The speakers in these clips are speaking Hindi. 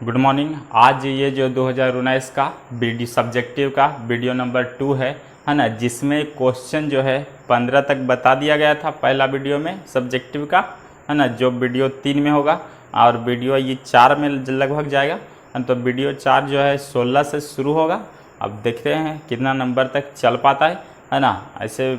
Good morning. आज ये जो 2019 का वीडियो सब्जेक्टिव का वीडियो नंबर 2 है ना, जिसमें क्वेश्चन जो है 15 तक बता दिया गया था पहला वीडियो में सब्जेक्टिव का, है ना, जो वीडियो 3 में होगा और वीडियो ये 4 में लगभग जाएगा। तो वीडियो 4 जो है 16 से शुरू होगा। अब देखते हैं कितना नंबर तक चल पाता है ना। ऐसे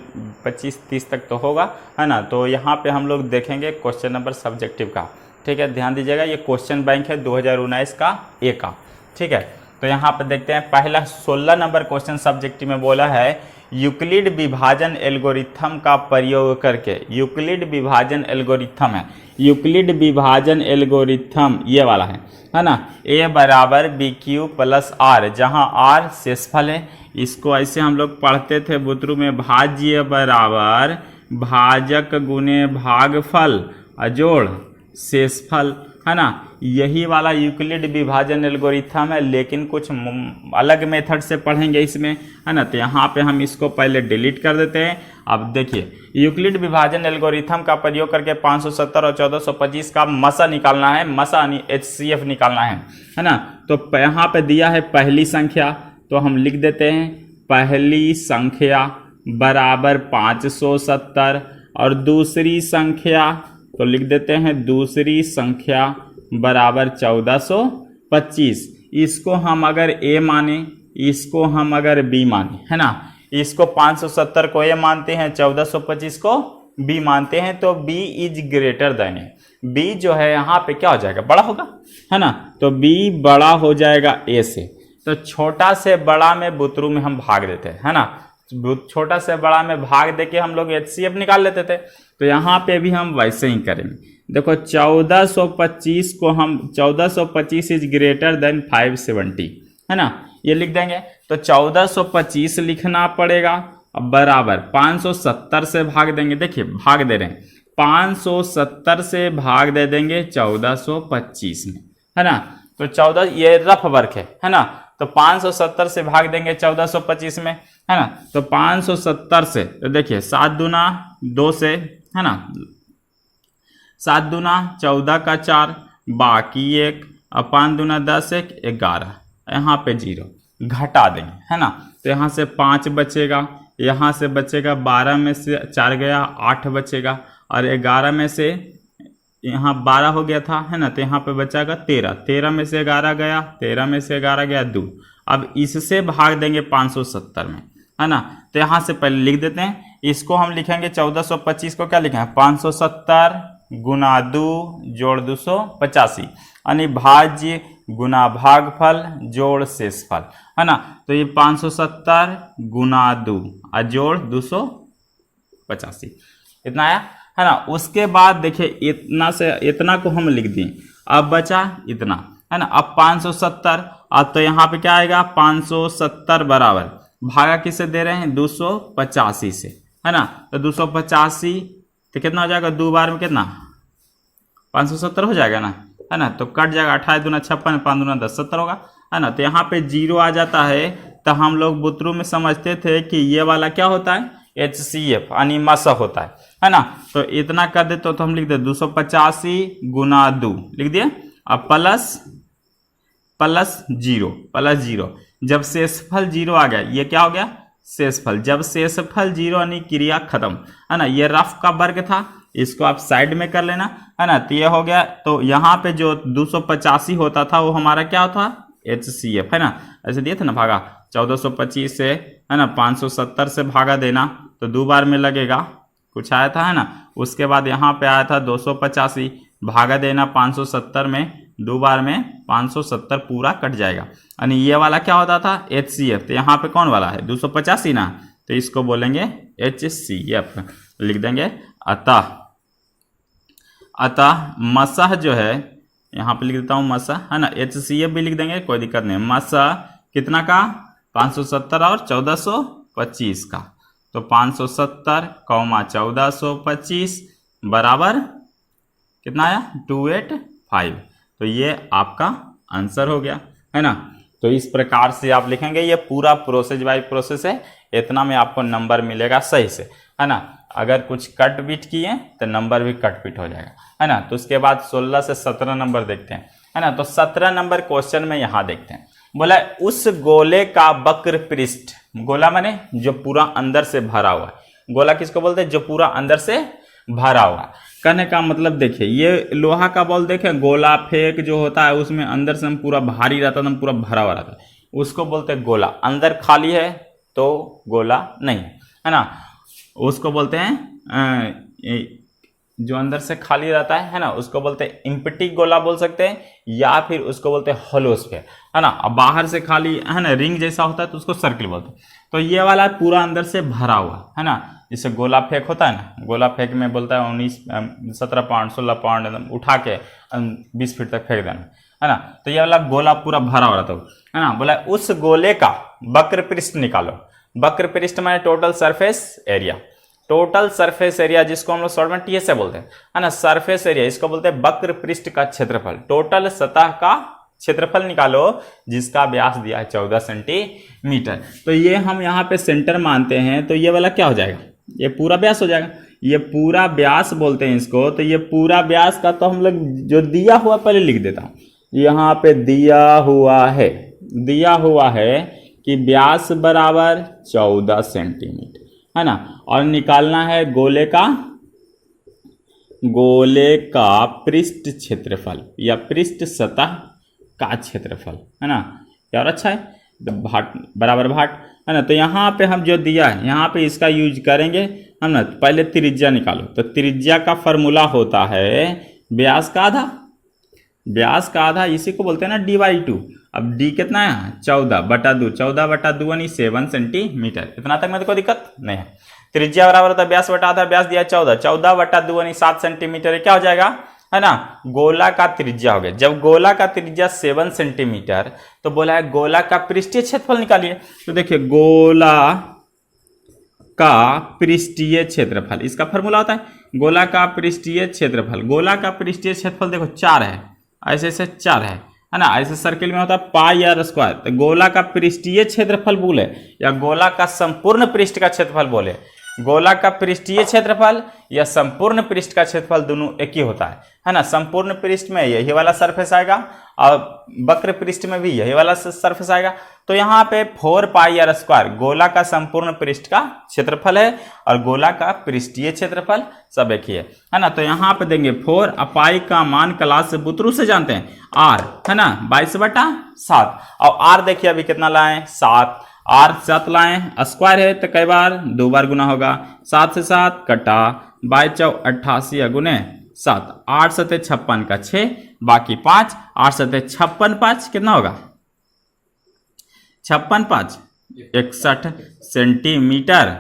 25-30 तक तो होगा, है ना। तो यहाँ पे हम लोग देखेंगे क्वेश्चन नंबर सब्जेक्टिव का, ठीक है। ध्यान दीजिएगा, ये क्वेश्चन बैंक है 2019 का ए का, ठीक है। तो यहाँ पे देखते हैं पहला 16 नंबर क्वेश्चन सब्जेक्टिव में बोला है यूक्लिड विभाजन एल्गोरिथम का प्रयोग करके। यूक्लिड विभाजन एल्गोरिथम है, यूक्लिड विभाजन एल्गोरिथम ये वाला है ना। ए बराबर बी क्यू प्लस आर, जहाँ आर शेषफल है। इसको ऐसे हम लोग पढ़ते थे बुतरू में, भाज्य बराबर भाजक गुने भागफल अजोड़ शेषफल, है ना। यही वाला यूक्लिड विभाजन एल्गोरिथम है, लेकिन कुछ अलग मेथड से पढ़ेंगे इसमें, है ना। तो यहाँ पे हम इसको पहले डिलीट कर देते हैं। अब देखिए, यूक्लिड विभाजन एल्गोरिथम का प्रयोग करके 570 और 1425 का मसा निकालना है, मसा HCF निकालना है ना। तो यहाँ पे दिया है पहली संख्या, तो हम लिख देते हैं पहली संख्या बराबर 570 और दूसरी संख्या तो लिख देते हैं दूसरी संख्या बराबर 1425। इसको हम अगर ए माने, इसको हम अगर बी माने, है ना। इसको 570 को ए मानते हैं, 1425 को बी मानते हैं, तो B is greater than A. B जो है यहाँ पे क्या हो जाएगा, बड़ा होगा, है ना। तो बी बड़ा हो जाएगा ए से। तो छोटा से बड़ा में बुतरू में हम भाग देते हैं, है ना। छोटा से बड़ा में भाग देके हम लोग HCF निकाल लेते थे। तो यहाँ पे भी हम वैसे ही करेंगे। देखो 1425 को हम 1425 इज ग्रेटर देन 570, है ना, ये लिख देंगे। तो 1425 लिखना पड़ेगा, अब बराबर 570 से भाग देंगे। देखिए भाग दे रहे हैं, 570 से भाग दे देंगे 1425 में, है ना। तो 14 ये रफ वर्क है ना। तो 570 से भाग देंगे 1425 में, है ना। तो 570 से तो देखिए 7 दूना 2 से, है ना, 7 दूना 14 का 4 बाकी 1 और 5 दूना 10 1 11, यहाँ पे 0 घटा देंगे, है ना। तो यहाँ से 5 बचेगा, यहाँ से बचेगा 12 में से 4 गया 8 बचेगा, और 11 में से यहाँ 12 हो गया था, है ना। तो यहाँ पे बचेगा 13, 13 में से 11 गया, 13 में से 11 गया 2। अब इससे भाग देंगे 570 में, है ना। तो यहाँ से पहले लिख देते हैं, इसको हम लिखेंगे 1425 को क्या लिखेंगे 570 गुना 2 जोड़ 285, यानी भाज्य गुना भागफल जोड़ शेषफल, है ना। तो ये 570 गुना 2 और जोड़ 285 इतना आया, है ना। उसके बाद देखिए इतना से इतना को हम लिख दिए, अब बचा इतना, है ना। अब 570, अब तो यहाँ पे क्या आएगा 570 बराबर भागा किससे दे रहे हैं 285 से, है ना। तो 285 तो कितना हो जाएगा, 2 बार में कितना 570 हो जाएगा ना, है ना। तो कट जाएगा 28 दूना 56 5 दूना 10 70 होगा, है ना। तो यहाँ पे 0 आ जाता है। तो हम लोग बुतरू में समझते थे कि ये वाला क्या होता है HCF यानी मसा होता है ना। तो इतना कर दे तो हम लिख दे 285 गुना 2 लिख दिए, अब प्लस 0 जब शेषफल 0 आ गया, ये क्या हो गया शेषफल। जब शेषफल 0 यानी क्रिया खत्म, है ना। ये रफ का वर्ग था, इसको आप साइड में कर लेना, है ना। तो ये हो गया। तो यहाँ पे जो 285 होता था वो हमारा क्या होता HCF, है ना। ऐसे दिए थे ना भागा 1425 से, है ना, 570 से भागा देना तो 2 बार में लगेगा कुछ आया था, है ना। उसके बाद यहाँ पे आया था 285 भागा देना 570 में, 2 बार में 570 पूरा कट जाएगा, यानी ये वाला क्या होता था HCF। तो यहाँ पे कौन वाला है 285 ना, तो इसको बोलेंगे HCF लिख देंगे। अतः मसा जो है, यहाँ पे लिख देता हूँ मसा, है ना। HCF भी लिख देंगे, कोई दिक्कत नहीं। मसा कितना का 570 और 1425 का, तो 570, 1425 बराबर कितना आया 285। तो ये आपका आंसर हो गया, है ना। तो इस प्रकार से आप लिखेंगे, ये पूरा प्रोसेस बाय प्रोसेस है, इतना में आपको नंबर मिलेगा सही से, है ना। अगर कुछ कट बीट किए तो नंबर भी कट बीट हो जाएगा, है ना। तो उसके बाद 16 से 17 नंबर देखते हैं, है ना। तो 17 नंबर क्वेश्चन में यहां देखते हैं, बोला उस गोले का वक्र पृष्ठ, गोला माने जो पूरा अंदर से भरा हुआ है, गोला किसको बोलते हैं, जो पूरा अंदर से भरा हुआ है। कहने का मतलब देखिए, ये लोहा का बॉल देखें, गोला फेंक जो होता है उसमें अंदर से हम पूरा भारी रहता है, पूरा भरा हुआ रहता है, उसको बोलते हैं गोला। अंदर खाली है तो गोला नहीं है ना, उसको बोलते हैं जो अंदर से खाली रहता है ना, उसको बोलते हैं इम्पटी गोला बोल सकते हैं, या फिर उसको बोलते हैं होलो स्फीयर, है ना। अब बाहर से खाली है ना, रिंग जैसा होता है तो उसको सर्किल बोलते हैं। तो ये वाला पूरा अंदर से भरा हुआ है ना, जिससे गोला फेंक होता है ना, गोला फेंक में बोलता है 17 पाउंड 16 पाउंड उठा के 20 फीट तक फेंक देना, है ना। तो ये वाला गोला पूरा भरा हुआ रहता है ना। बोला उस गोले का वक्र पृष्ठ निकालो। वक्र पृष्ठ माने total surface area, total surface area जिसको हम लोग शॉर्ट में टीएसए बोलते हैं, है ना। सरफेस एरिया इसको बोलते हैं वक्र पृष्ठ का क्षेत्रफल। टोटल सतह का क्षेत्रफल निकालो जिसका व्यास दिया है 14 सेंटीमीटर। तो ये हम यहाँ पे सेंटर मानते हैं, तो ये वाला क्या हो जाएगा, ये पूरा व्यास हो जाएगा, ये पूरा व्यास बोलते हैं इसको। तो ये पूरा व्यास का तो हम लोग जो दिया हुआ पहले लिख देता हूँ, यहाँ पे दिया हुआ है कि व्यास बराबर 14 सेंटीमीटर, है ना। और निकालना है गोले का पृष्ठ क्षेत्रफल या पृष्ठ सतह का क्षेत्रफल, है ना। क्या और अच्छा है, तो भाट बराबर भाट, है ना। तो यहाँ पे हम जो दिया है यहाँ पे इसका यूज करेंगे हम ना। पहले त्रिज्या निकालो, तो त्रिज्या का फॉर्मूला होता है व्यास का आधा, व्यास का आधा इसी को बोलते हैं ना d/2। अब d कितना है 14/2, 14/2 यानी 7 सेंटीमीटर। इतना तक में तो कोई दिक्कत नहीं है। त्रिज्या बराबर होता है व्यास बटा आधा, व्यास दिया 14, 14/2 यानी 7 सेंटीमीटर। क्या हो जाएगा, है ना, गोला का त्रिज्या हो गया। जब गोला का त्रिज्या 7 सेंटीमीटर, तो बोला है गोला का पृष्ठीय क्षेत्रफल निकालिए। तो देखिए गोला का पृष्ठीय क्षेत्रफल, इसका फॉर्मूला होता है गोला का पृष्ठीय क्षेत्रफल। गोला का पृष्ठीय क्षेत्रफल देखो 4 है, ऐसे 4 है ना। ऐसे सर्किल में होता है पाई आर स्क्वायर। तो गोला का पृष्ठीय क्षेत्रफल बोले या गोला का संपूर्ण पृष्ठ का क्षेत्रफल बोले, गोला का पृष्ठीय क्षेत्रफल या संपूर्ण पृष्ठ का क्षेत्रफल दोनों एक ही होता है ना। संपूर्ण पृष्ठ में यही वाला सरफेस आएगा और वक्र पृष्ठ में भी यही वाला सरफेस आएगा। तो यहाँ पे 4 पाई आर स्क्वायर गोला का संपूर्ण पृष्ठ का क्षेत्रफल है और गोला का पृष्ठीय क्षेत्रफल सब एक ही है ना। तो यहाँ पे देंगे 4, पाई का मान क्लास से बुतरू से जानते हैं r, है ना, 22/7। और r देखिए अभी कितना लाए 7, r 7 लाए, स्क्वायर है तो कई बार 2 बार गुना होगा। 7 से 7 कटा, 22 88 गुने 7, 8 7 56 का 6, बाकी 5, 8 7 56 5 कितना होगा 56 5 61 सेंटीमीटर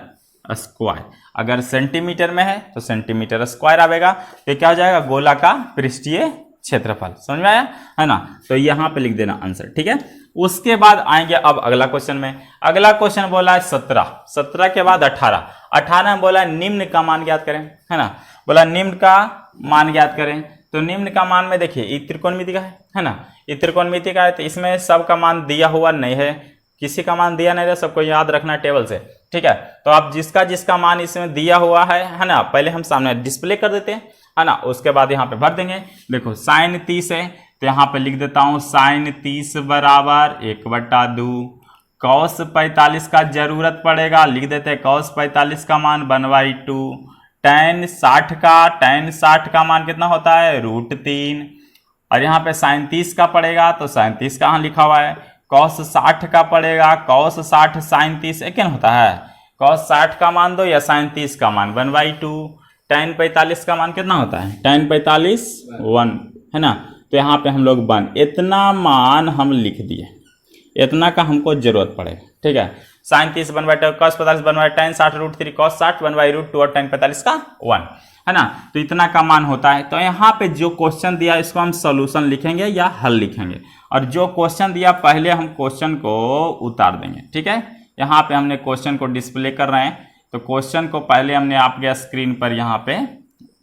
स्क्वायर। अगर सेंटीमीटर में है तो सेंटीमीटर स्क्वायर आएगा। तो क्या हो जाएगा गोला का पृष्ठीय क्षेत्रफल। समझ में आया, है ना। तो यहाँ पे लिख देना आंसर, ठीक है। उसके बाद आएंगे अब अगला क्वेश्चन में। अगला क्वेश्चन बोला है 17 के बाद 18 में बोला है निम्न का मान ज्ञात करें, है ना। बोला निम्न का मान ज्ञात करें। तो निम्न का मान में देखिए ये त्रिकोणमिति का है ना, ये त्रिकोणमिति का है। तो इसमें सब का मान दिया हुआ नहीं है, किसी का मान दिया नहीं है, सबको याद रखना टेबल से, ठीक है। तो अब जिसका मान इसमें दिया हुआ है ना, पहले हम सामने डिस्प्ले कर देते हैं, है ना। उसके बाद यहाँ पे भर देंगे। देखो साइन 30 है तो यहाँ पे लिख देता हूँ साइन 30 बराबर 1/2। कॉस 45 का जरूरत पड़ेगा, लिख देते हैं कॉस 45 का मान 1/2। tan 60 का मान कितना होता है √3। और यहाँ पे साइन 30 का पड़ेगा तो साइन 30 कहाँ लिखा हुआ है, कॉस 60 का पड़ेगा, कॉस 60 साइन 30 एक होता है। कॉस 60 का मान दो या साइन 30 का मान 1/2। tan 45 का मान कितना होता है, tan 45 1, है ना। तो यहाँ पे हम लोग 1 इतना मान हम लिख दिए, इतना का हमको जरूरत पड़ेगा, ठीक है। साइन 30 1/2, कॉस 45 1/2, tan 60 √3, कॉस 60 1/√2 और tan 45 का 1, है ना। तो इतना का मान होता है। तो यहाँ पे जो क्वेश्चन दिया इसको हम सॉल्यूशन लिखेंगे या हल लिखेंगे, और जो क्वेश्चन दिया पहले हम क्वेश्चन को उतार देंगे, ठीक है। यहाँ पे हमने क्वेश्चन को डिस्प्ले कर रहे हैं, तो क्वेश्चन को पहले हमने आपके स्क्रीन पर यहाँ पे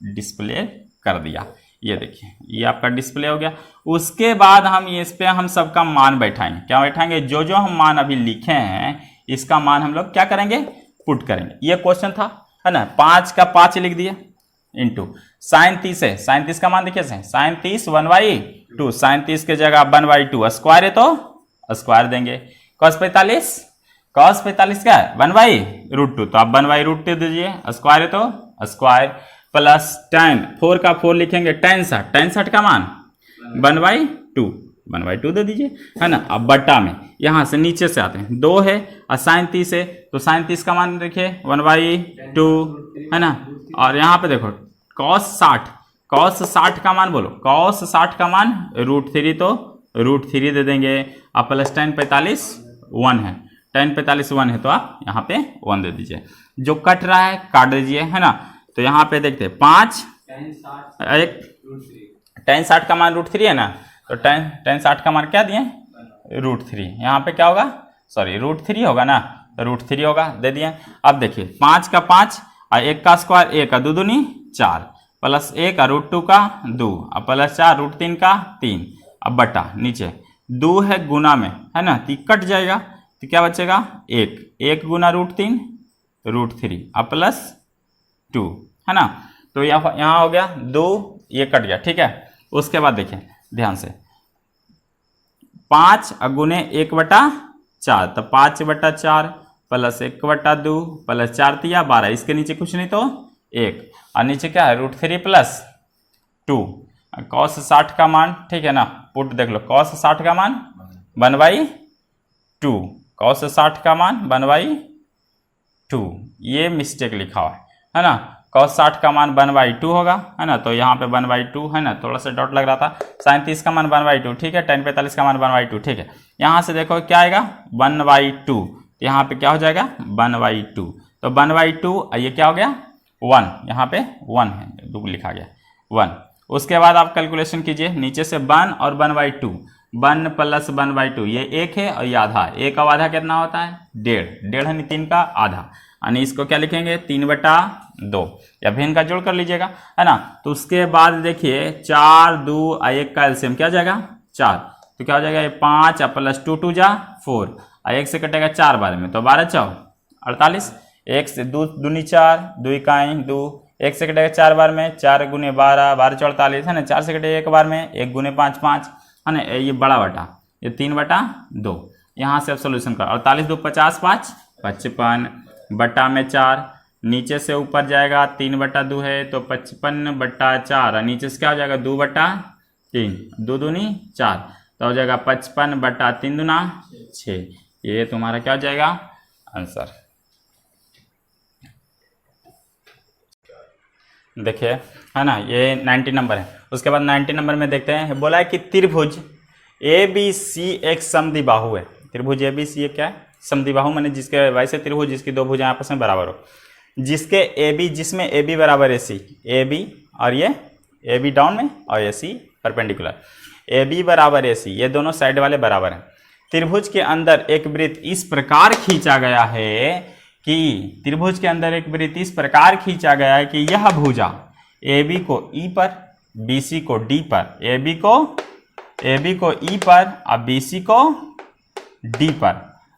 डिस्प्ले कर दिया। ये देखिए ये आपका डिस्प्ले हो गया। उसके बाद हम इस पे हम सबका मान बैठाएंगे। क्या बैठाएंगे, जो हम मान अभी लिखे हैं इसका मान हम लोग क्या करेंगे, पुट करेंगे। ये क्वेश्चन था, है ना। 5 का 5 लिख दिया, इंटू साइन 30 है, साइन 30 का मान देखिए साइन 30 1/2, साइन 30 के जगह 1/2 स्क्वायर है तो स्क्वायर देंगे। कॉस 45, कॉस 45 क्या है 1/√2, तो आप 1/√2 दीजिए, स्क्वायर है तो स्क्वायर, प्लस tan 4 का 4 लिखेंगे, tan 60 का मान 1/2 दे दीजिए, है ना। अब बट्टा में यहाँ से नीचे से आते हैं, 2 है और साइन 30 है, तो साइन 30 का मान देखिए 1/2, है ना। और यहाँ पे देखो cos 60 का मान बोलो, cos 60 का मान √3, तो √3 दे देंगे। अब प्लस tan 45 1 है, tan 45 1 है, तो आप यहाँ पे 1 दे दीजिए। जो कट रहा है काट दीजिए, है ना। तो यहाँ पे देखते हैं 5 एक tan 60 का मान √3 है ना, तो tan 60 का मान क्या दिए √3, यहाँ पे क्या होगा सॉरी √3 होगा ना, तो √3 होगा दे दिए। अब देखिए 5 का 5 और 1 का स्क्वायर, 1 का 2 दूनी 4, प्लस 1 का √2 का 2 और प्लस 4 √3 का 3। अब बटा नीचे 2 है गुना में, है ना, तो कट जाएगा, तो क्या बचेगा 1 गुना √3 √3 अब प्लस 2, है ना। तो यहाँ हो गया 2, ये कट गया, ठीक है। उसके बाद देखिए ध्यान से 5 गुने 1/4, तो 5/4 प्लस 1/2 प्लस 4 तिया 12, इसके नीचे कुछ नहीं तो 1, और नीचे क्या है √3 प्लस 2, cos 60 का मान, ठीक है ना, पुट देख लो, cos 60 का मान 1/2, cos 60 का मान 1/2, ये मिस्टेक लिखा हुआ है ना। cos 60 का मान 1/2 होगा, है ना, तो यहाँ पे 1/2 है ना, थोड़ा सा डॉट लग रहा था। sin 30 का मान 1/2, ठीक है, tan 45 का मान 1/2, ठीक है। यहाँ से देखो क्या आएगा 1/2, यहाँ पे क्या हो जाएगा 1/2, तो 1/2 ये क्या हो गया 1, यहाँ पे 1 है, 2 लिखा गया 1। उसके बाद आप कैलकुलेशन कीजिए, नीचे से 1 और 1/2, 1 प्लस 1/2 ये 1 है और ये आधा, 1 का आधा कितना होता है 1.5 है, 3 का आधा, यानी इसको क्या लिखेंगे 3/2, या भी इनका जोड़ कर लीजिएगा, है ना। तो उसके बाद देखिए 4 2 और 1 का एलसीएम क्या हो जाएगा 4, तो क्या हो जाएगा 5 प्लस 2 2 जा 4 और 1 से कटेगा 4 बार में, तो 12 4 48, 1 से 2 दूनी 4 2 इकाई 2, 1 से कटेगा 4 बार में, 4 गुने 12 12 48, है ना, 4 से कटेगा 1 बार में, 1 गुने 5 5, है ना, ये बड़ा बटा ये 3/2, यहाँ से अब सोल्यूशन कर, 48 2 50 5 55 बटा में 4, नीचे से ऊपर जाएगा 3/2 है, तो 55/4, नीचे से क्या हो जाएगा 2/3, 2 दूनी 4, तो हो जाएगा 55/3 दूना 6, ये तुम्हारा क्या हो जाएगा आंसर। देखिए, है ना, ये 90 नंबर है। उसके बाद 90 नंबर में देखते हैं, बोला है कि त्रिभुज ABC एक समद्विबाहु है। त्रिभुज ABC एक क्या है समद्विबाहु, माने जिसके वैसे त्रिभुज जिसकी दो भुजाएं आपस में बराबर हो, जिसके AB जिसमें AB बराबर AC, AB और ये AB डाउन में और AC परपेंडिकुलर, AB बराबर AC, ये दोनों साइड वाले बराबर हैं। त्रिभुज के अंदर एक वृत्त इस प्रकार खींचा गया है कि त्रिभुज के अंदर एक वृत्त इस प्रकार खींचा गया है कि यह भुजा AB को E पर, BC को D पर, AB को E पर और BC को D पर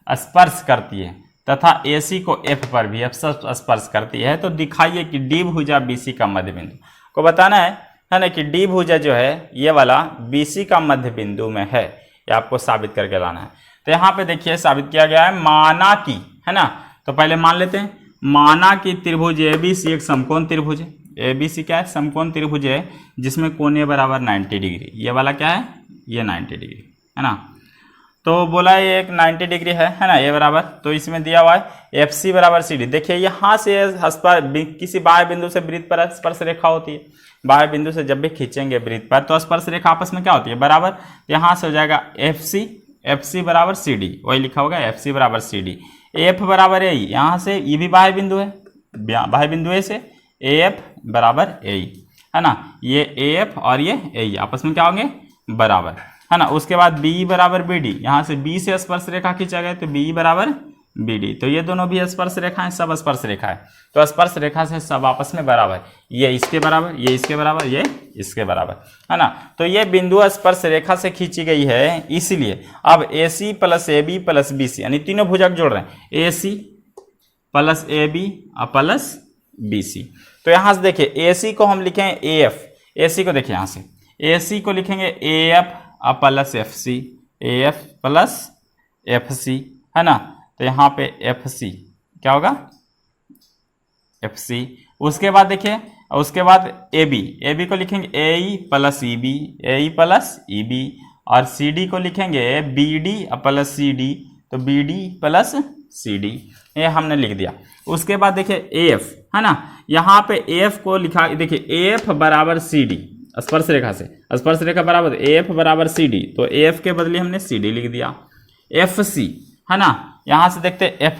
स्पर्श करती है तथा AC को F पर भी स्पर्श करती है। तो दिखाइए कि D भुजा BC का मध्य बिंदु को बताना है ना, कि D भुजा जो है ये वाला BC का मध्य बिंदु में है, ये आपको साबित करके लाना है। तो यहाँ पे देखिए साबित किया गया है, माना कि, है ना, तो पहले मान लेते हैं, माना कि त्रिभुज ABC एक समकोण त्रिभुज है। ABC क्या है समकोण त्रिभुज है जिसमें कोणीय बराबर 90 डिग्री, ये वाला क्या है ये 90 डिग्री, है ना। तो बोला ये एक 90 डिग्री है ना, ये बराबर, तो इसमें दिया हुआ है FC बराबर CD। देखिए यहाँ से किसी बाह्य बिंदु से वृत्त पर स्पर्श रेखा होती है, बाह्य बिंदु से जब भी खींचेंगे वृत्त पर तो स्पर्श रेखा आपस में क्या होती है बराबर, यहाँ से हो जाएगा FC बराबर CD, वही लिखा होगा FC बराबर CD, AF बराबर AE, यहाँ से ये भी बाह्य बिंदु है, बाह्य बिंदु A से AF बराबर AE, है ना, ये AF और ये AE आपस में क्या होंगे बराबर, है ना। उसके बाद BE बराबर BD, यहाँ से B से स्पर्श रेखा खींचा गया तो BE बराबर BD, तो ये दोनों भी स्पर्श रेखा है, सब स्पर्श रेखा है, तो स्पर्श रेखा से सब आपस में बराबर, ये इसके बराबर, ये इसके बराबर, ये इसके बराबर, है ना। तो ये बिंदु स्पर्श रेखा से खींची गई है, इसलिए अब AC plus AB plus BC यानी तीनों भुजक जोड़ रहे हैं, AC plus AB plus BC। तो यहाँ से देखिए AC को हम लिखेंगे AF, AC को देखिए यहाँ से AC को लिखेंगे AF plus FC, AF plus FC है ना। तो यहाँ पे FC क्या होगा FC। उसके बाद देखिए, उसके बाद AB को लिखेंगे AE plus EB, AE plus EB, और CD को लिखेंगे BD प्लस CD, तो BD प्लस CD, ये हमने लिख दिया। उसके बाद देखिए AF है ना, यहाँ पे AF को लिखा, देखिए AF बराबर CD, स्पर्श रेखा से, स्पर्श रेखा बराबर AF बराबर CD, तो AF के बदले हमने CD लिख दिया। FC है ना, यहाँ से देखते हैं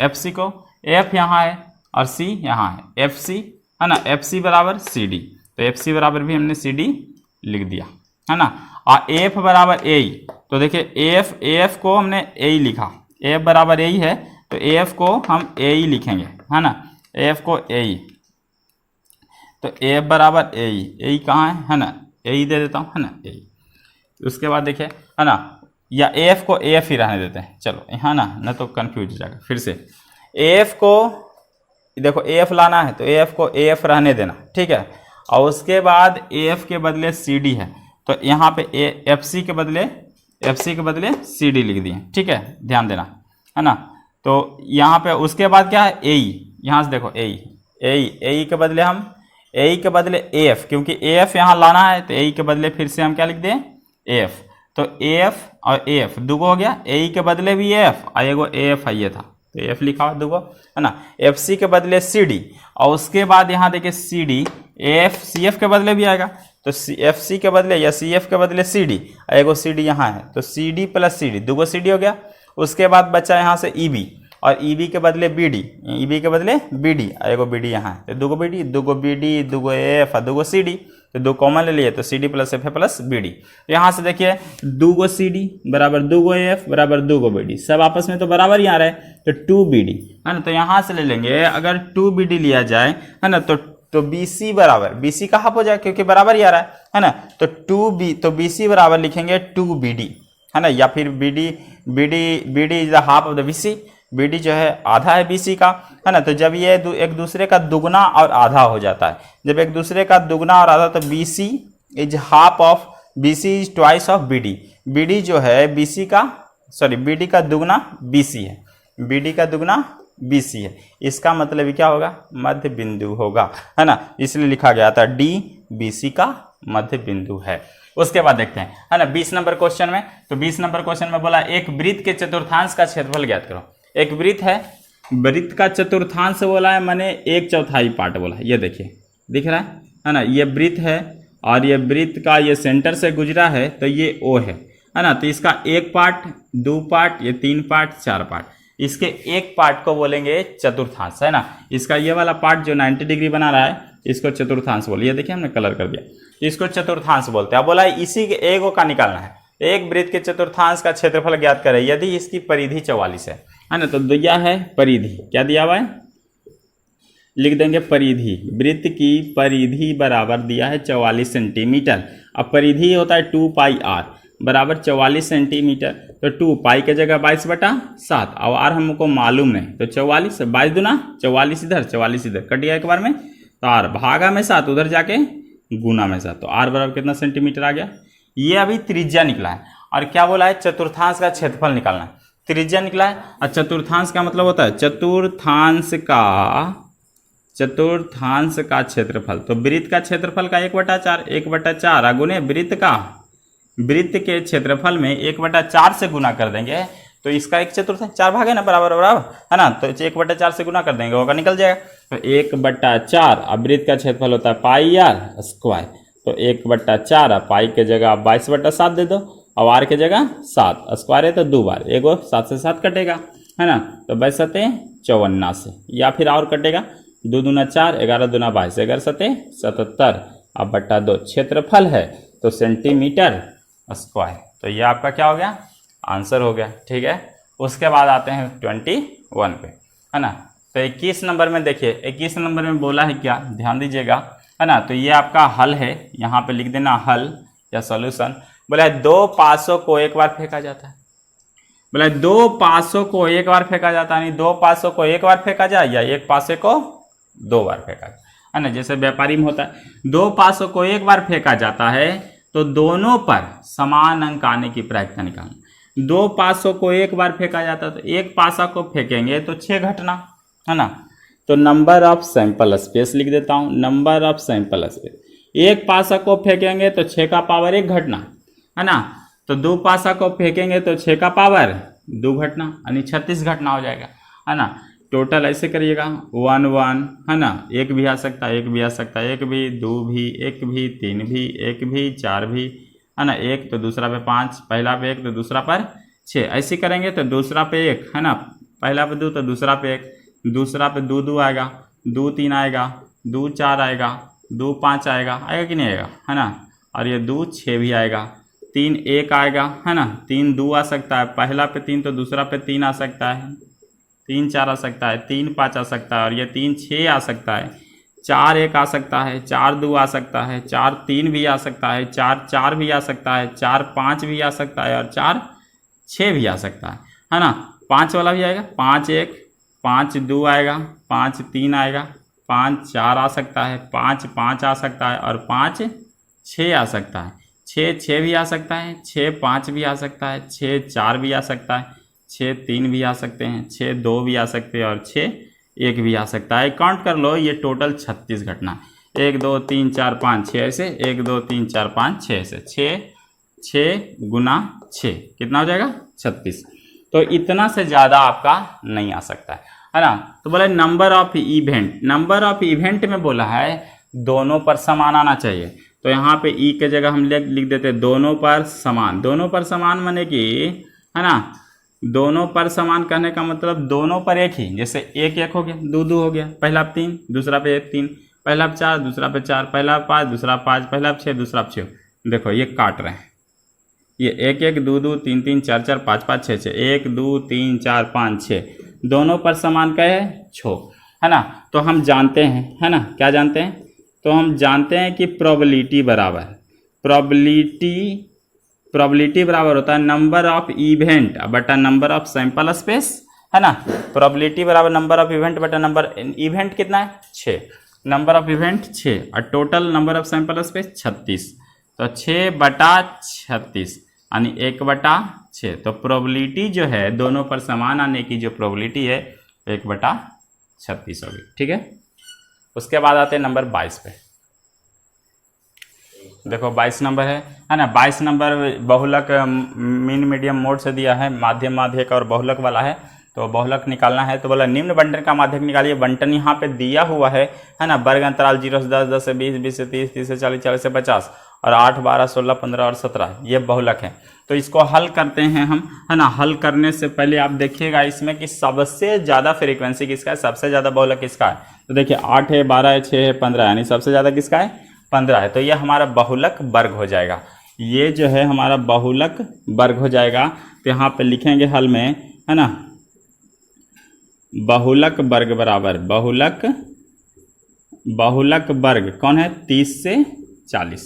FC को, F यहाँ है और C यहाँ है, FC है ना, FC बराबर CD, तो FC बराबर भी हमने CD लिख दिया है ना। और AF बराबर AE, तो देखिए AF को हमने AE लिखा, AF बराबर AE है, तो AF को हम AE लिखेंगे है ना, AF को AE, तो AF बराबर AE कहाँ है ना, AE दे देता हूँ है ना, AE। उसके बाद देखिए है ना, या AF को AF ही रहने देते हैं, चलो है ना, न तो कंफ्यूज हो जाएगा। फिर से AF को देखो AF लाना है तो AF को AF रहने देना, ठीक है। और उसके बाद AF के बदले CD है, तो यहाँ पे FC के बदले CD लिख दिए, ठीक है, ध्यान देना है ना। तो यहाँ पे उसके बाद क्या है AE, यहाँ से देखो AE के बदले हम AE के बदले AF, क्योंकि AF यहाँ लाना है तो AE के बदले फिर से हम क्या लिख दें AF, तो AF और AF दुगो हो गया, AE के बदले भी AF और एगो AF है, ये था तो AF लिखा हुआ दुगो है ना। FC के बदले CD, और उसके बाद यहाँ देखिए CD AF CF के बदले भी आएगा, तो FC के बदले या CF के बदले CD, एगो CD यहाँ है, तो CD प्लस CD दुगो CD हो गया। उसके बाद बचा यहाँ से EB, और EB के बदले BD, EB के बदले BD, एगो BD यहाँ है, तो दुगो BD दुगो AF और दुगो CD, तो दो कॉमन ले लिए, तो CD plus FF plus BD। तो यहाँ से देखिए दुगो CD बराबर दुगो AF बराबर दुगो BD, सब आपस में तो बराबर ही आ रहा है, तो 2BD है ना। तो यहाँ से ले लेंगे, अगर 2BD लिया जाए है ना, तो BC बराबर, BC का हाफ हो जाए क्योंकि बराबर ही आ रहा है ना, तो BC बराबर लिखेंगे 2BD है ना, या फिर BD is the half of the BC, BD जो है आधा है BC का है ना। तो जब ये एक दूसरे का दुगना और आधा हो जाता है, जब एक दूसरे का दुगना और आधा, तो BC is half of BC is twice of BD, BD जो है BD का दुगना BC है, BD का दुगना BC है, इसका मतलब क्या होगा मध्य बिंदु होगा है ना, इसलिए लिखा गया था D BC का मध्य बिंदु है। उसके बाद देखते हैं है ना 20 नंबर क्वेश्चन में, तो 20 नंबर क्वेश्चन में बोला एक वृत्त के चतुर्थांश का क्षेत्रफल ज्ञात करो। एक वृत्त है, वृत्त का चतुर्थांश बोला है, मैंने 1/4 पार्ट बोला है, ये देखिए दिख रहा है ना, ये वृत्त है और ये वृत्त का ये सेंटर से गुजरा है, तो ये O है ना। तो इसका 1 पार्ट, 2 पार्ट, ये 3 पार्ट, 4 पार्ट, इसके एक पार्ट को बोलेंगे चतुर्थांश है ना। इसका ये वाला पार्ट जो 90 डिग्री बना रहा है इसको चतुर्थांश बोलिए, ये देखिए हमने कलर कर दिया, इसको चतुर्थांश बोलते हैं। बोला इसी के एगो का निकालना है, एक वृत्त के चतुर्थांश का क्षेत्रफल ज्ञात करें यदि इसकी परिधि 44 है ना। तो दिया है परिधि, क्या दिया हुआ है, लिख देंगे परिधि, वृत्त की परिधि बराबर दिया है 44 सेंटीमीटर। अब परिधि होता है 2πr बराबर 44 सेंटीमीटर, तो 2 पाई के जगह 22/7, और आर हमको मालूम नहीं, तो 44 22 दूना 44 इधर 44 इधर कट गया एक बार में, तो आर भागा में 7 उधर जाके गुना में 7, तो आर बराबर कितना सेंटीमीटर आ गया। ये अभी त्रिज्या निकला है, और क्या बोला है चतुर्थांश का क्षेत्रफल निकालना है, त्रिज्या निकला है। और चतुर्थांश का मतलब होता है चतुर्थांश का क्षेत्रफल, तो वृत्त का क्षेत्रफल का 1/4, 1/4 गुने वृत्त के क्षेत्रफल में 1/4 से गुना कर देंगे, तो इसका एक चतुर्थांश 4 भाग है ना, बराबर है ना, तो 1/4 से गुना कर देंगे, होगा निकल जाएगा। तो 1/4, अब वृत्त का क्षेत्रफल होता है πr², तो 1/4 पाई के जगह 22/7 दे दो, और आर के जगह 7, स्क्वायर है तो 2 बार, एगो 7 से 7 कटेगा है ना, तो 22×7 54 से, या फिर और कटेगा 2 दूना 4, 11 दूना 22, 11×7 77, अब बट्टा 2 क्षेत्रफल है तो सेंटीमीटर स्क्वायर। तो ये आपका क्या हो गया आंसर हो गया, ठीक है। उसके बाद आते हैं 21 पे है ना। तो 21 नंबर में देखिए, 21 नंबर में बोला है क्या, ध्यान दीजिएगा है ना। तो ये आपका हल है, यहाँ पे लिख देना हल या सॉल्यूशन। बोला है 2 पासों को एक बार फेंका जाता है, बोला 2 पासों को एक बार फेंका जाता है, यानी 2 पासों को एक बार फेंका जाए या एक पासे को 2 बार फेंका है ना। जैसे व्यापारी में होता है 2 पासों को एक बार फेंका जाता है तो दोनों पर समान अंक आने की प्रायिकता निकालना। 2 पासों को एक बार फेंका जाता है तो एक पासा को फेंकेंगे तो 6 घटना, है ना। तो नंबर ऑफ सैंपल स्पेस लिख देता हूँ, नंबर ऑफ सैंपल स्पेस। एक पासा को फेंकेंगे तो 6 का पावर 1 घटना, है ना। तो 2 पासा को फेंकेंगे तो 6 का पावर 2 घटना, यानी 36 घटना हो जाएगा, है ना। टोटल ऐसे करिएगा 1 1, है ना। 1 भी आ सकता है, 1 भी आ सकता है, 1 भी, 2 भी, 1 भी, 3 भी, 1 भी, 4 भी, है ना। 1 तो दूसरा पे 5, पहला पे 1 तो दूसरा पर 6, ऐसे करेंगे तो दूसरा पे 1, है ना। पहला पे 2 तो दूसरा पे 1, दूसरा पे 2 2 आएगा, 2 3 आएगा, 2 4 आएगा, 2 5 आएगा, आएगा कि नहीं आएगा, है ना। और ये 2 6 भी आएगा, 3 1 आएगा, है ना। 3 2 आ सकता है, पहला पे 3 तो दूसरा पे 3 आ सकता है, 3 4 आ सकता है, 3 5 आ सकता है, और ये 3 6 आ सकता है, 4 1 आ सकता है, 4 2 आ सकता है, 4 3 भी आ सकता है, 4 4 भी आ सकता है, 4 5 भी आ सकता है, और 4 6 भी आ सकता है ना। 5 वाला भी आएगा, 5 1, 5 2 आएगा, 5 3 आएगा, 5 4 आ सकता है, 5 5 आ सकता है, और 5 6 आ सकता है, 6 6 भी आ सकता है, 6 5 भी आ सकता है, 6 4 भी आ सकता है, 6 3 भी आ सकते हैं, 6 2 भी आ सकते हैं, और 6 1 भी आ सकता है। काउंट कर लो, ये टोटल 36 घटना, 1 2 3 4 5 6 ऐसे, 1 2 3 4 5 6 ऐसे, 6 गुना 6 कितना हो जाएगा 36। तो इतना से ज़्यादा आपका नहीं आ सकता है ना। तो बोला number of event, number of event में बोला है दोनों पर समान आना चाहिए। तो यहाँ पे ई के जगह हम लिख देते दोनों पर समान। दोनों पर समान माने कि, है ना, दोनों पर समान कहने का मतलब दोनों पर एक ही, जैसे 1 1 हो गया, 2 2 हो गया, पहला पे 3 दूसरा पे 3, पहला पे 4 दूसरा पे 4, पहला 5 दूसरा 5, पहला 6 दूसरा 6। देखो ये काट रहे हैं, ये 1 1 2 2 3 3 4 4 5 5 6 6, 1 2 3 4 5 6, दोनों पर समान का है 6, है ना। तो हम जानते हैं, है ना, क्या जानते हैं, तो हम जानते हैं कि प्रोबेबिलिटी बराबर, प्रोबेबिलिटी बराबर होता है नंबर ऑफ इवेंट बटा नंबर ऑफ सैंपल स्पेस, है ना। प्रोबेबिलिटी बराबर नंबर ऑफ इवेंट बटा नंबर, इवेंट कितना है 6, नंबर ऑफ इवेंट 6, और total number of sample space 36। तो 6 बटा 36 यानी 1 बटा 6। तो प्रोबेबिलिटी जो है दोनों पर समान आने की जो प्रोबेबिलिटी है 1 बटा 36 होगी, ठीक है। उसके बाद आते हैं नंबर 22 पे। देखो 22 नंबर है ना। 22 नंबर बहुलक मीन मीडियम मोड से दिया है, माध्यम माध्यक और बहुलक वाला है। तो बहुलक निकालना है तो बोला निम्न बंटन का माध्यक निकालिए। बंटन यहाँ पे दिया हुआ है ना। वर्ग अंतराल 0 से 10, 10 से 20, 20 से 30, 30 से 40, 40 से 50 और 8 12 16 15 और 17 ये बहुलक है। तो इसको हल करते हैं हम, है ना। हल करने से पहले आप देखिएगा इसमें कि सबसे ज़्यादा फ्रीक्वेंसी किसका है, सबसे ज़्यादा बहुलक किसका है। तो देखिए 8 है, 12 है, 6 है, 15 यानी सबसे ज़्यादा किसका है 15 है। तो ये हमारा बहुलक वर्ग हो जाएगा, ये जो है हमारा बहुलक वर्ग हो जाएगा। तो यहाँ पे लिखेंगे हल में, है ना, बहुलक वर्ग बराबर बहुलक वर्ग कौन है 30 से 40।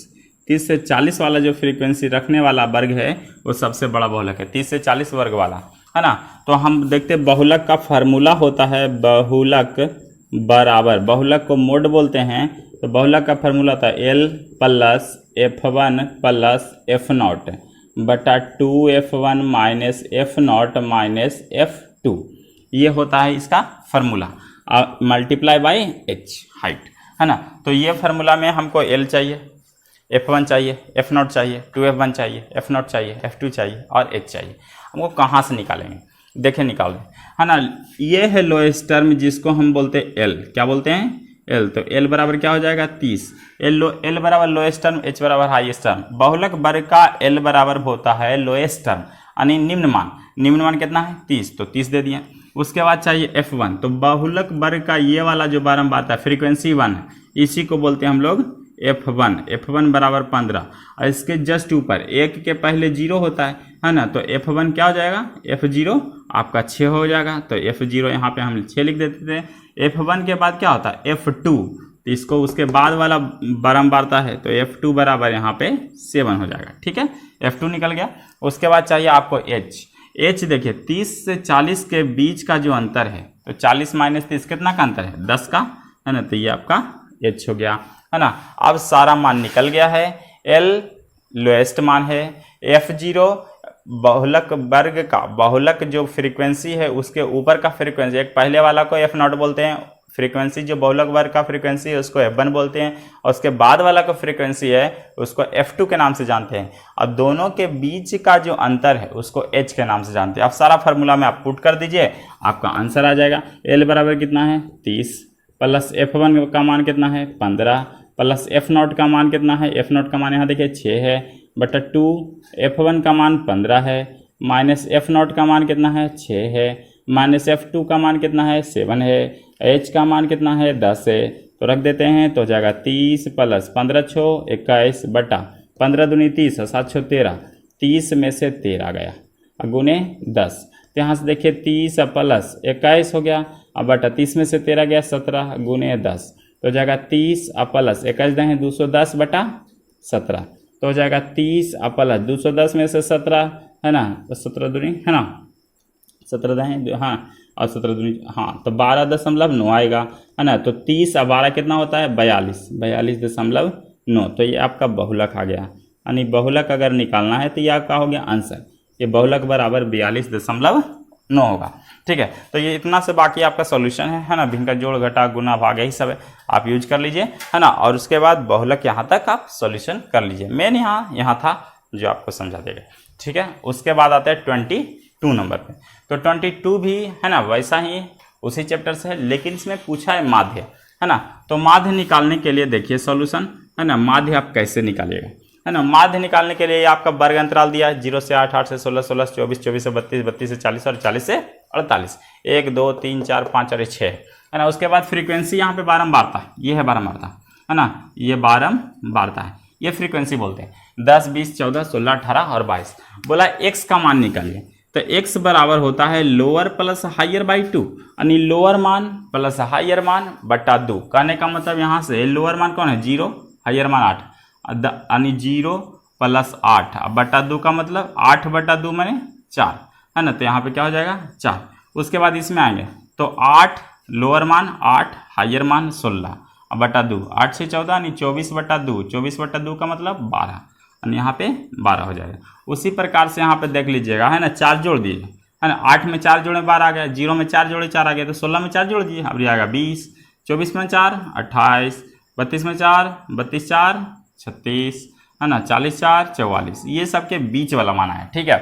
30 से 40 वाला जो फ्रीक्वेंसी रखने वाला वर्ग है वो सबसे बड़ा बहुलक है, 30 से 40 वर्ग वाला, है ना। तो हम देखते बहुलक का फार्मूला होता है बहुलक बराबर, बहुलक को मोड बोलते हैं। तो बहुलक का फार्मूला होता है L plus F1 plus F0 बटा 2F1 minus F0 minus F2, ये होता है इसका formula, multiply by H height, है ना। तो ये फार्मूला में हमको L चाहिए, F1 चाहिए, F0 चाहिए, 2F1 चाहिए, F0 चाहिए, F2 चाहिए और H चाहिए। हमको कहाँ से निकालेंगे, देखें निकाल दें, है ना। ये है लोएस्ट टर्म जिसको हम बोलते हैं L, क्या बोलते हैं L। तो L बराबर क्या हो जाएगा 30। L बराबर लोएस्ट टर्म, H बराबर हाईएस्ट टर्म। बहुलक वर्ग का L बराबर होता है लोएस्ट टर्म यानी निम्न मान कितना है 30, तो 30 दे दिए। उसके बाद चाहिए F1। तो बहुलक वर्ग का ये वाला जो बारंबार आता है फ्रीक्वेंसी 1, इसी को बोलते हैं हम लोग F1 बराबर 15। और इसके जस्ट ऊपर 1 के पहले 0 होता है ना। तो F1 क्या हो जाएगा F0 आपका 6 हो जाएगा। तो F0 यहाँ पे हम 6 लिख देते थे। F1 के बाद क्या होता है F2, तो इसको उसके बाद वाला बारंबारता है तो F2 बराबर यहाँ पे 7 हो जाएगा, ठीक है। F2 निकल गया। उसके बाद चाहिए आपको H देखिए 30 से 40 के बीच का जो अंतर है, तो 40 माइनस 30 कितना का अंतर है 10 का, है ना, तो ये आपका h हो गया, है ना। अब सारा मान निकल गया है, l लोएस्ट मान है, f0 बहुलक वर्ग का, बहुलक जो फ्रीक्वेंसी है उसके ऊपर का फ्रीक्वेंसी, एक पहले वाला को f0 बोलते हैं, फ्रीक्वेंसी जो बहुलक वर्ग का फ्रीक्वेंसी है उसको f1 बोलते हैं, और उसके बाद वाला को फ्रीक्वेंसी है उसको f2 के नाम से जानते हैं, और दोनों के बीच का जो अंतर है उसको h के नाम से जानते हैं। अब सारा फार्मूला में आप पुट कर दीजिए, आपका आंसर आ जाएगा। l बराबर कितना है 30 प्लस f1 का मान कितना है 15 प्लस f0 का मान कितना है, f0 का मान यहाँ देखिए 6 है बटा 2, f1 का मान 15 है माइनस f0 का मान कितना है 6 है माइनस f2 का मान कितना है 7 है, h का मान कितना है 10 है, तो रख देते हैं तो हो जाएगा 30 प्लस 15 छो 21 बटा 15 दूनी 30 और 7 छो 13, 30 में से 13 गया गुने 10, तो यहाँ से देखिए 30 प्लस 21 हो गया, अब बटा 30 में से 13 गया 17 गुने 10, तो हो जाएगा 30 प्लस 21 दें 210 बटा 17, तो हो जाएगा 30 प्लस 210 में से 17 है ना, तो 17 दूनी है ना 17 दें हाँ और 17 दूनी हाँ, तो 12.9 आएगा, है ना। तो 30 और 12 कितना होता है 42.9, तो ये आपका बहुलक आ गया, यानी बहुलक अगर निकालना है तो ये आपका हो गया आंसर, ये बहुलक बराबर 42.9 होगा। ठीक है, तो ये इतना से बाकी आपका सॉल्यूशन है ना, भिन्न का जोड़ घटा गुना भाग यही सब है, आप यूज कर लीजिए, है ना। और उसके बाद बहुलक यहाँ तक आप सॉल्यूशन कर लीजिए, मेन यहाँ था जो आपको समझा देगा। ठीक है, उसके बाद आता है 22 नंबर पे, तो 22 भी है ना वैसा ही उसी चैप्टर से है, लेकिन इसमें पूछा है माध्य, है ना। तो माध्य निकालने के लिए देखिए सॉल्यूशन, है ना, माध्य आप कैसे निकालिएगा, है ना। माध्य निकालने के लिए आपका वर्ग अंतराल दिया है 0 से 8, 8 से 16, 16 से 24, 24 से 32, 32 से 40 और 40 से 48, 1 2 3 4 5 और 6, है ना। उसके बाद फ्रीक्वेंसी यहाँ पे बारंबारता, ये है बारंबारता, है ना, ये बारंबारता है, ये फ्रीक्वेंसी बोलते हैं। 10 20 14 16 18 और 22 बोला x का मान निकालिए, तो x बराबर होता है लोअर प्लस हायर बाई 2, यानी लोअर मान प्लस हायर मान बटा 2, कहने का मतलब यहाँ से लोअर मान कौन है 0, हायर मान 8, यानी 0 प्लस 8 बटा 2 का मतलब 8 बटा 2 माने 4, है ना, तो यहाँ पे क्या हो जाएगा 4। उसके बाद इसमें आएंगे तो 8 लोअर मान 8 हायर मान 16 बटा 2, 8 से 14 यानी 24 बटा 2, 24 बटा 2 का मतलब 12, यानी यहाँ पे 12 हो जाएगा। उसी प्रकार से यहाँ पे देख लीजिएगा, है ना, 4 जोड़ दिए, है ना, 8 में 4 जोड़े 12 आ गया, 0 में 4 जोड़े 4 आ गया, तो 16 में 4 जोड़ दिए, अब ये आएगा 20, 24 में 4 28, 32 में 4 32 4 36, है ना, 40 4 44, ये सबके बीच वाला माना है। ठीक है,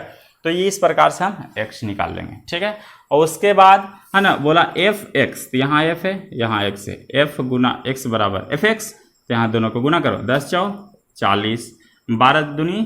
तो ये इस प्रकार से हम x निकाल लेंगे। ठीक है, और उसके बाद है ना बोला f(x), तो यहाँ f है यहाँ x है, f गुना x बराबर f(x), तो यहाँ दोनों को गुना करो, 10 4 40, 12 दूनी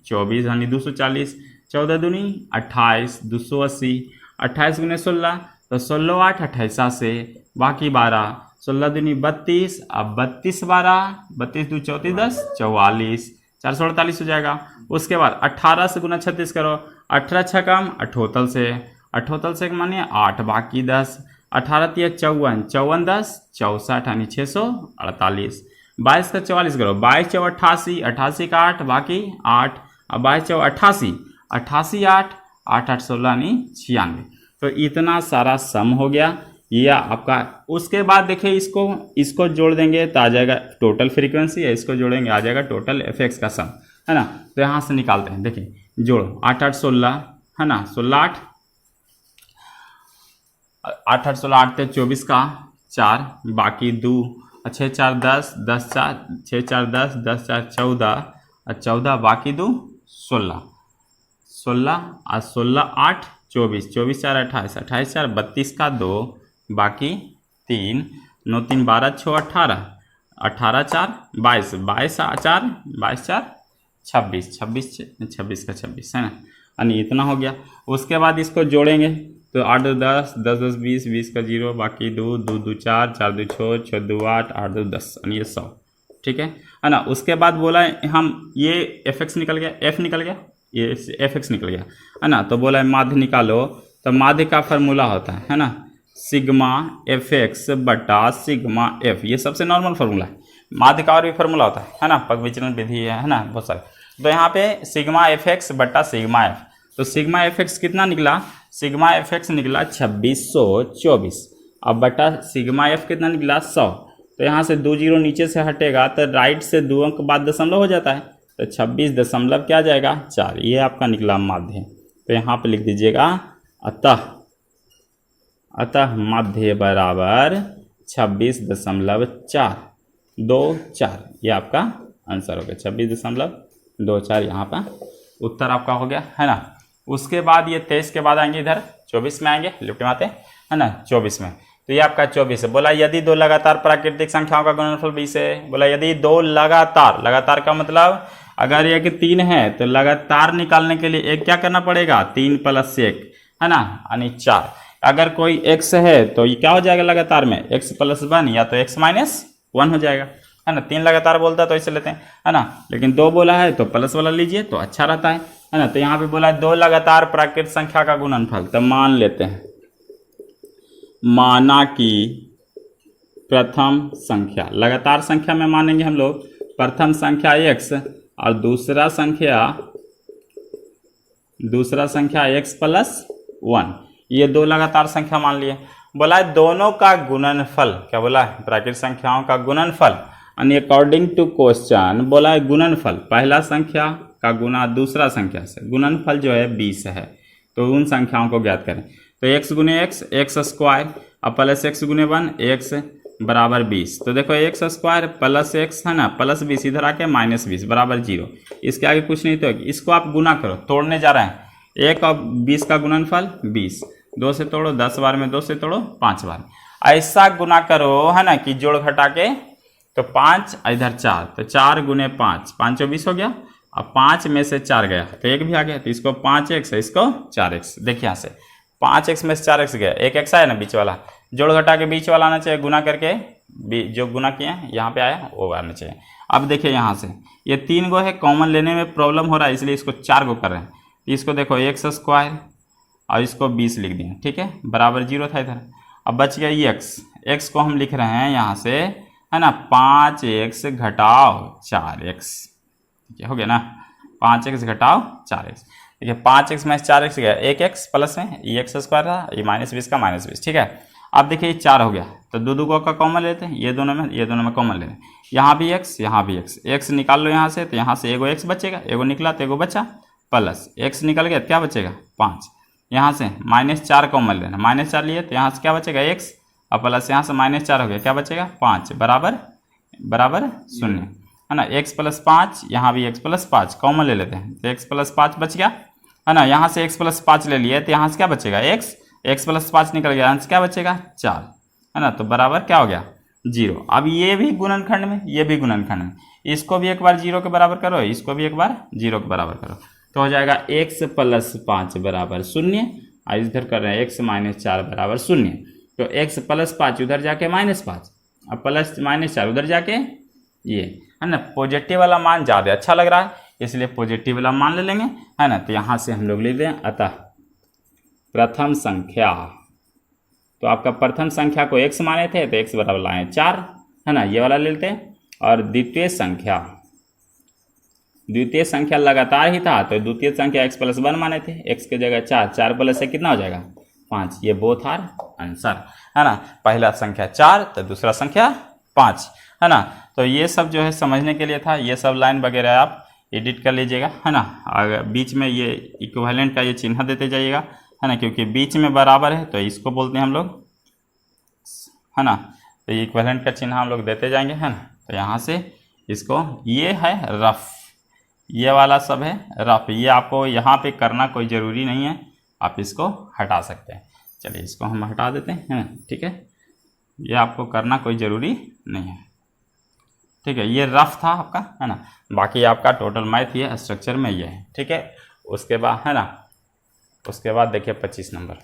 24 यानी 240, 14 दूनी 28 280, 28 गुने 16 तो 16 8 28 से बाकी 12, 16 दूनी 32, अब 32 12 32 2 34 10 44, 448 हो जाएगा। उसके बाद 18 से गुना 36 करो, 18 6 कम 78 से, 78 से मानिए 8 बाकी 10, 18 3 54, 54 10 64 यानी 648, 22 का 44 करो, 22 4 88, 88 का 8 बाकी 8, अब 22 4 88, 88 8 8 8 16 यानी 96, तो इतना सारा सम हो गया ये आपका। उसके बाद देखिए इसको जोड़ देंगे तो आ जाएगा टोटल फ्रीक्वेंसी है, इसको जोड़ेंगे आ जाएगा टोटल f(x) का सम, है ना। तो यहाँ से निकालते हैं, देखिए जोड़ो 8 8 16, है ना, 16 8 8 8 16 8 24 का 4 बाकी 2, 6 4 10 10 4 6 4 10 10 4 14 और 14 बाकी 2 16, 16 और 16 8 24, 24 4 28, 28 4 32 का 2 बाकी 3, 9 3 12 6 18, 18 4 22, 22 4 22 4 26, 26 26 का 26, है ना, यानी इतना हो गया। उसके बाद इसको जोड़ेंगे तो 8 2 10 10 10 20, 20 का 0 बाकी 2 2 2 4 4 2 6 6 2 8 8 2 10, यानी ये 100। ठीक है ना। उसके बाद बोला हम ये f(x) निकल गया, f निकल गया, ये f(x) निकल गया, है ना। तो बोला माध्य निकालो, तो माध्य का फार्मूला होता है ना सिग्मा f(x) बटा सिग्मा f, ये सबसे नॉर्मल फार्मूला है। माध्य का और भी फार्मूला होता है ना, पग विचलन विधि है ना, बहुत सारे। तो यहाँ पे सिग्मा f(x) बटा सिग्मा f, तो सिग्मा f(x) कितना निकला, सिग्मा f(x) निकला 2624, अब बटा सिग्मा f कितना निकला 100, तो यहाँ से 2 जीरो नीचे से हटेगा तो राइट से 2 अंक बाद दशमलव हो जाता है, तो 26 दशमलव क्या जाएगा 4, ये आपका निकला माध्य। तो यहाँ पे लिख दीजिएगा अतः माध्य बराबर 26.424, ये आपका आंसर हो गया 26.24, यहाँ पर उत्तर आपका हो गया है ना। उसके बाद ये 23 के बाद आएंगे इधर 24 में आएंगे, लिफ्ट में आते है ना 24 में। तो ये आपका 24 है। बोला यदि दो लगातार प्राकृतिक संख्याओं का गुणनफल 20 है। बोला यदि दो लगातार का मतलब अगर एक 3 है तो लगातार निकालने के लिए एक क्या करना पड़ेगा 3 + 1 है ना, यानी 4। अगर कोई x है तो ये क्या हो जाएगा लगातार में x + 1 या तो x - 1 हो जाएगा है ना। 3 लगातार बोलता है तो इसे लेते हैं है ना, लेकिन 2 बोला है तो प्लस वाला लीजिए तो अच्छा रहता है ना। तो यहाँ पे बोला है 2 लगातार प्राकृतिक संख्या का गुणनफल, तो मान लेते हैं, माना कि प्रथम संख्या, लगातार संख्या में मानेंगे हम लोग प्रथम संख्या x और दूसरा संख्या x + 1, ये 2 लगातार संख्या मान लिए। बोला है दोनों का गुणनफल, क्या बोला है प्राकृतिक संख्याओं का गुणनफल, यानी अकॉर्डिंग टू क्वेश्चन बोला है गुणनफल पहला संख्या का गुना दूसरा संख्या से, गुणनफल जो है 20 है, तो उन संख्याओं को ज्ञात करें। तो x गुने x x² और प्लस x गुने 1 x बराबर 20। तो देखो x² प्लस x है ना प्लस 20, इधर आके -20 बराबर 0। इसके आगे कुछ नहीं, तो इसको आप गुना करो, तोड़ने जा रहे हैं। 1 और 20 का गुणनफल 20, 2 से तोड़ो 10 बार में, 2 से तोड़ो 5 बार, ऐसा गुना करो है ना कि जोड़ घटा के, तो 5 इधर 4, तो 4 गुने 5, 5 × 20 हो गया, अब 5 में से 4 गया तो 1 भी आ गया, तो इसको 5x है, इसको 4x। देखिए यहाँ से 5x में से 4x गया, 1x आया ना बीच वाला, जोड़ घटा के बीच वाला आना चाहिए, गुना करके जो गुना किए हैं यहाँ पे आया वो आना चाहिए। अब देखिए यहाँ से ये 3 गो है, कॉमन लेने में प्रॉब्लम हो रहा है इसलिए इसको 4 गो कर रहे हैं। इसको देखो x² और इसको 20 लिख दिए, ठीक है, बराबर 0 था इधर। अब बच गया ये x को हम लिख रहे हैं यहाँ से है ना 5x घटाओ 4x, ठीक हो गया ना, 5x घटाओ 4x। देखिए 5x में 4x गया, 1x प्लस में ये x² था, ये -20 का -20, ठीक है। अब देखिए ये 4 हो गया, तो दो का कॉमन लेते हैं, ये दोनों में कॉमन ले लें, यहाँ भी x यहाँ भी x निकाल लो यहाँ से, तो यहाँ से एगो x बचेगा, एगो निकला तो एगो बचा, प्लस x निकल गया क्या बचेगा 5, यहाँ से -4 कॉमन लेना, -4 लिए तो यहाँ से क्या बचेगा x और प्लस यहाँ से -4 हो गया, क्या बचेगा 5 बराबर 0 है ना। x + 5, यहाँ भी x + 5 कॉमन ले लेते हैं, तो x + 5 बच गया है ना। यहाँ से x + 5 ले लिए तो यहाँ से क्या बचेगा x + 5 निकल गया, यहाँ से क्या बचेगा 4 है ना, तो बराबर क्या हो गया 0। अब ये भी गुणनखंड में, ये भी गुणनखंड में, इसको भी एक बार 0 के बराबर करो, इसको भी एक बार 0 के बराबर करो, तो हो जाएगा x + 5 बराबर 0, और इधर कर रहे हैं x - 4 बराबर 0। तो x + 5 उधर जाके -5 और प्लस -4 उधर जाके ये है ना, पॉजिटिव वाला मान ज़्यादा अच्छा लग रहा है इसलिए पॉजिटिव वाला मान ले लेंगे है ना। तो यहाँ से हम लोग ले लें अतः प्रथम संख्या, तो आपका प्रथम संख्या को x माने थे तो x बराबर लाए 4 है ना, ये वाला ले लेते हैं। और द्वितीय संख्या लगातार ही था तो द्वितीय संख्या x + 1 माने थे, x की जगह 4, 4 + 1 कितना हो जाएगा 5, ये बोथ आर आंसर है ना। पहला संख्या 4 तो दूसरा संख्या 5 है ना। तो ये सब जो है समझने के लिए था, ये सब लाइन वगैरह आप एडिट कर लीजिएगा है ना। अगर बीच में ये इक्विवेलेंट का ये चिन्ह देते जाइएगा है ना, क्योंकि बीच में बराबर है तो इसको बोलते हैं हम लोग है ना। तो ये इक्विवेलेंट का चिन्ह हम लोग देते जाएंगे है ना। तो यहाँ से इसको, ये है रफ, ये वाला सब है रफ, ये आपको यहाँ पे करना कोई ज़रूरी नहीं है, आप इसको हटा सकते हैं। चलिए इसको हम हटा देते हैं है ना, ठीक है, ये आपको करना कोई ज़रूरी नहीं है, ठीक है। ये रफ था आपका है ना, बाकी आपका टोटल मैथ ये स्ट्रक्चर में ये है, ठीक है। उसके बाद है ना, उसके बाद देखिए 25 नंबर।